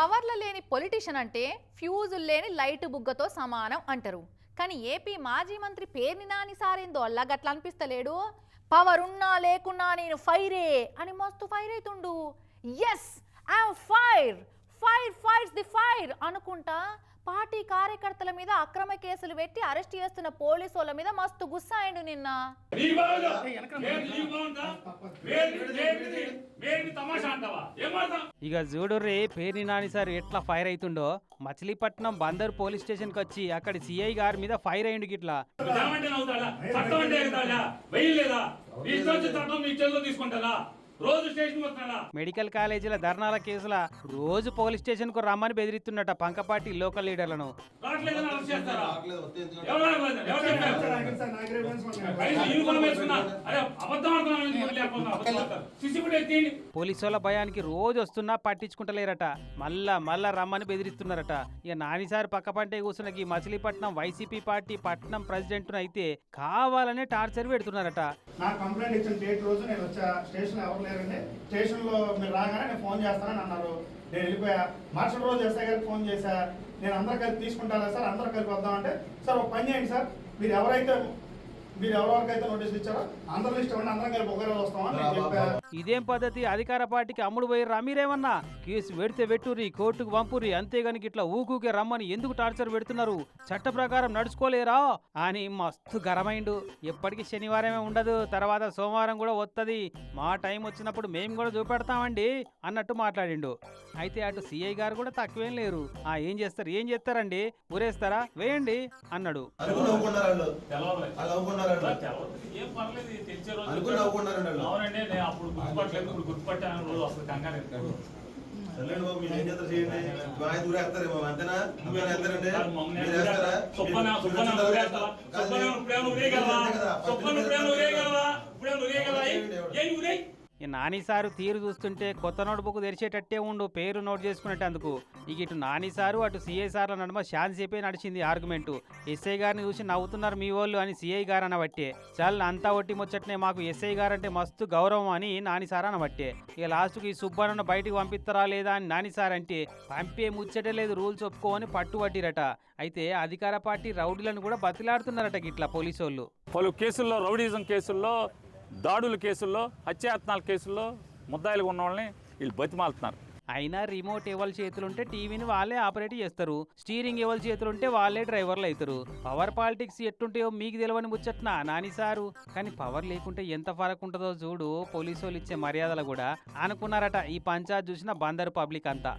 పవర్ల లేని పొలిటిషియన్ అంటే ఫ్యూజులు లేని లైట్ బుగ్గతో సమానం అంటారు. కానీ ఏపీ మాజీ మంత్రి పేర్ని నాని సారేందో అలా గట్లా అనిపిస్తలేడు. పవర్ ఉన్నా లేకున్నా నేను ఫైరే అని మస్తు ఫైర్ అవుతుండు. Yes I'm fire, fire fights the fire అనుకుంటా పార్టీ కార్యకర్తల మీద అక్రమ కేసులు పెట్టి అరెస్ట్ చేస్తున్న పోలీసు వాళ్ళ మీద మస్తు గుస్సా అయిండు నిన్న. ఇక చూడుర్రి పేర్ని నాని సార్ ఎట్లా ఫైర్ అవుతుండో. మచిలీపట్నం బందర్ పోలీస్ స్టేషన్ కి వచ్చి అక్కడ సిఐ గారి మీద ఫైర్ అయ్యిండు. గిట్లా మెడికల్ కాలేజీల ధర్నాల కేసుల రోజు పోలీస్ స్టేషన్ కు రమ్మని బెదిరిస్తున్నట పంకపాటి లోకల్ లీడర్లను. పోలీసు వాళ్ళ భయానికి రోజు వస్తున్నా పట్టించుకుంటలేరట. మళ్ళా రమ్మని బెదిరిస్తున్నారట. ఇక నానిసార్ పక్కపంటే కూర్చున్న ఈ మచిలీపట్నం వైసీపీ పార్టీ పట్నం ప్రెసిడెంట్ అయితే కావాలనే టార్చర్ పెడుతున్నారట. స్టేషన్ లో మీరు రాగానే నేను ఫోన్ చేస్తానని అన్నారు. నేను వెళ్ళిపోయా. మరుసటి రోజు ఎస్ఐ గారికి ఫోన్ చేశా. నేను అందరు కలిపి తీసుకుంటారా సార్, అందరు కలిపి వద్దామంటే సార్ ఒక పని చేయండి సార్, మీరు ఎవరెవరికైతే నోటీసులు ఇచ్చారో అందరూ లిస్ట్ ఇవ్వండి, అందరం కలిపి ఒకరే వస్తామని చెప్పా. ఇదేం పద్ధతి? అధికార పార్టీకి అమ్ముడు పోయిర్రా మీరేమన్నా? కేసు పెడితే పెట్టుర్రి, కోర్టుకు పంపుర్రి, అంతేగాని ఇట్లా ఊకూకే రమ్మని ఎందుకు టార్చర్ పెడుతున్నారు? చట్ట ప్రకారం నడుచుకోలేరా అని మస్తు గరమైండు. ఎప్పటికీ శనివారమే ఉండదు, తర్వాత సోమవారం కూడా వస్తుంది. మా టైం వచ్చినప్పుడు మేము కూడా చూపెడతామండి అన్నట్టు మాట్లాడిండు. అయితే అటు సిఐ గారు కూడా తక్కువేం లేరు. ఏం చేస్తారండి, ఊరేస్తారా, వేయండి అన్నాడు. నానిసారు తీరు చూస్తుంటే కొత్త నోట్బుక్ తెరిచేటట్టే ఉండు, పేరు నోట్ చేసుకునేటందుకు. ఇక ఇటు నానిసారు అటు సిఐ సార్ల నడుమ శాంతిసేపే నడిచింది ఆర్గ్యుమెంటు. ఎస్ఐ గారిని చూసి నవ్వుతున్నారు మీ వాళ్ళు అని సిఐ గారు అనబట్టే. చల్ అంతా ఒట్టి ముచ్చట్నే, మాకు ఎస్ఐ గారు అంటే మస్తు గౌరవం అని నానిసార్ అనబట్టే. ఇక లాస్ట్కి ఈ సుబ్బన్నను బయటికి పంపిస్తారా లేదా అని నానిసార్ అంటే పంపే ముచ్చటే లేదు, రూల్స్ ఒప్పుకోని పట్టుబట్టిరట. అయితే అధికార పార్టీ రౌడీలను కూడా బతిలాడుతున్నారట ఇట్లా పోలీసు వాళ్ళు. పలు కేసుల్లో, రౌడీజం కేసుల్లో, దాడుల కేసుల్లో, హత్యాయత్నాల కేసుల్లో ముద్దాయిలుగా ఉన్న వాళ్ళని వీళ్ళు బతిమాలుతున్నారు. అయినా రిమోట్ ఎవరి చేతులుంటే టీవీని వాళ్ళే ఆపరేట్ చేస్తారు, స్టీరింగ్ ఎవరి చేతులుంటే వాళ్ళే డ్రైవర్లు అవుతారు. పవర్ పాలిటిక్స్ ఎట్టుంటాయో మీకు తెలియని ముచ్చట్నా నానిసారు. కానీ పవర్ లేకుంటే ఎంత ఫరక్ ఉంటుందో చూడు. పోలీసు వాళ్ళు ఇచ్చే మర్యాదలు కూడా అనుకున్నారట ఈ పంచాయత్ చూసిన బందరు పబ్లిక్ అంతా.